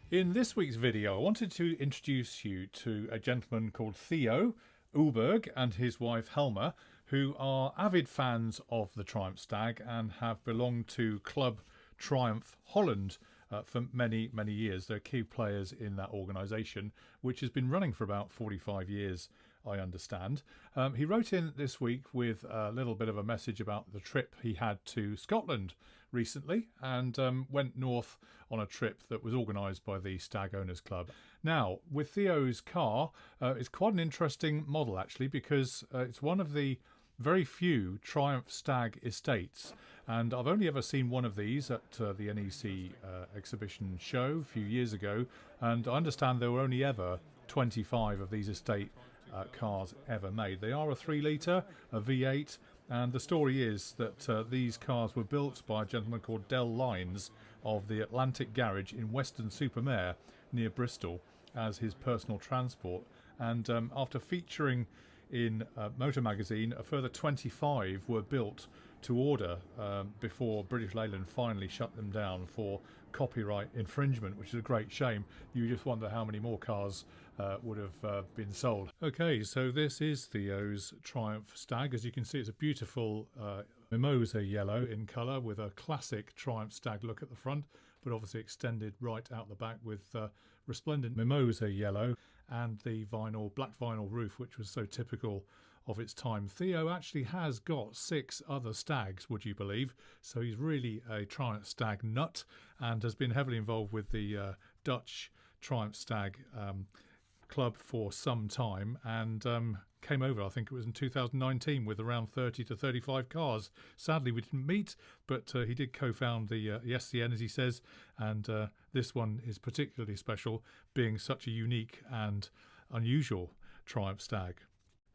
In this week's video, I wanted to introduce you to a gentleman called Theo Ulberg and his wife Helma, who are avid fans of the Triumph Stag and have belonged to Club Triumph Holland for many, many years. They're key players in that organisation, which has been running for about 45 years, I understand. He wrote in this week with a little bit of a message about the trip he had to Scotland recently and went north on a trip that was organised by the Stag Owners Club. Now, with Theo's car, it's quite an interesting model actually, because it's one of the very few Triumph Stag Estates, and I've only ever seen one of these at the NEC exhibition show a few years ago, and I understand there were only ever 25 of these estate cars ever made. They are a 3-litre, a V8, and the story is that these cars were built by a gentleman called Del Lines of the Atlantic Garage in Weston-super-Mare near Bristol as his personal transport, and after featuring in Motor Magazine, a further 25 were built to order before British Leyland finally shut them down for copyright infringement, which is a great shame. You just wonder how many more cars would have been sold. Okay, so this is Theo's Triumph Stag. As you can see, it's a beautiful mimosa yellow in colour with a classic Triumph Stag look at the front, but obviously extended right out the back with resplendent mimosa yellow and the black vinyl roof, which was so typical of its time. Theo actually has got 6 other stags, would you believe? So he's really a Triumph Stag nut and has been heavily involved with the Dutch Triumph Stag club for some time, and came over, I think it was in 2019, with around 30 to 35 cars. Sadly, we didn't meet, but he did co-found the SCN, as he says, and this one is particularly special, being such a unique and unusual Triumph Stag.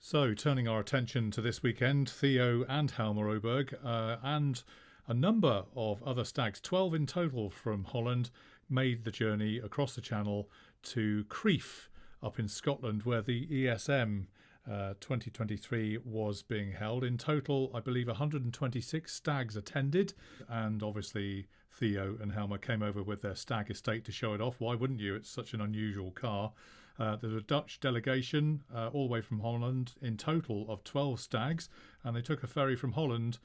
So, turning our attention to this weekend, Theo and Helma Oberg and a number of other stags, 12 in total from Holland, made the journey across the channel to Crieff up in Scotland, where the ESM 2023 was being held. In total, I believe 126 stags attended, and obviously Theo and Helma came over with their Stag Estate to show it off. Why wouldn't you? It's such an unusual car. There's a Dutch delegation all the way from Holland, in total of 12 stags, and they took a ferry from Holland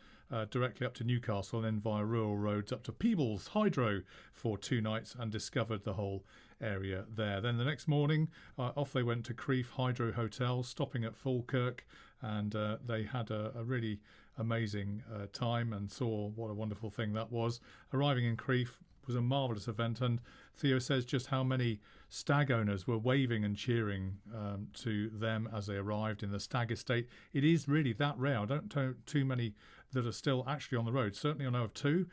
directly up to Newcastle and then via rural roads up to Peebles Hydro for 2 nights and discovered the whole area there. Then the next morning off they went to Crieff Hydro Hotel, stopping at Falkirk, and they had a really amazing time and saw what a wonderful thing that was. Arriving in Crieff was a marvellous event, and Theo says just how many stag owners were waving and cheering to them as they arrived in the Stag Estate. It is really that rare. I don't know too many that are still actually on the road. Certainly I know of 2.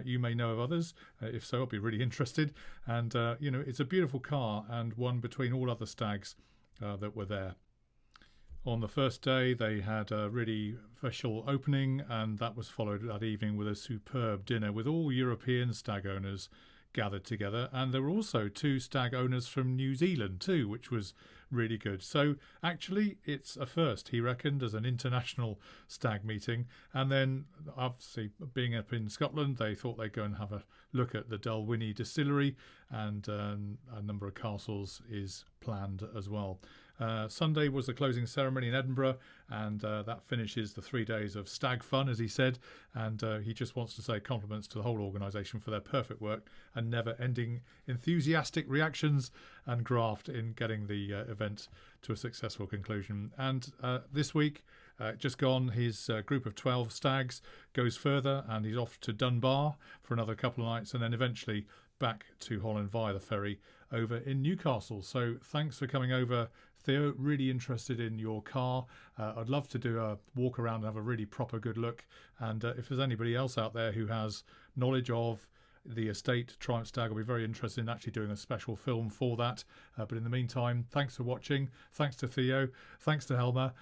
You may know of others. If so, I'll be really interested. And, you know, it's a beautiful car and one between all other stags that were there. On the first day, they had a really official opening, and that was followed that evening with a superb dinner with all European stag owners gathered together. And there were also 2 stag owners from New Zealand too, which was really good. So actually it's a first, he reckoned, as an international stag meeting. And then obviously being up in Scotland, they thought they'd go and have a look at the Dalwhinnie distillery, and a number of castles is planned as well. Sunday was the closing ceremony in Edinburgh, and that finishes the 3 days of stag fun, as he said, and he just wants to say compliments to the whole organisation for their perfect work and never-ending enthusiastic reactions and graft in getting the event to a successful conclusion. And this week, just gone, his group of 12 stags goes further, and he's off to Dunbar for another couple of nights, and then eventually back to Holland via the ferry over in Newcastle. So thanks for coming over, Theo. Really interested in your car. I'd love to do a walk around and have a really proper good look, and if there's anybody else out there who has knowledge of the estate Triumph Stag, I'll be very interested in actually doing a special film for that. But in the meantime, thanks for watching. Thanks to Theo. Thanks to Helma.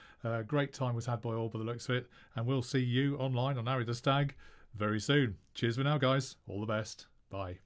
Great time was had by all by the looks of it, and we'll see you online on Arry The Stag very soon. Cheers for now, guys. All the best. Bye.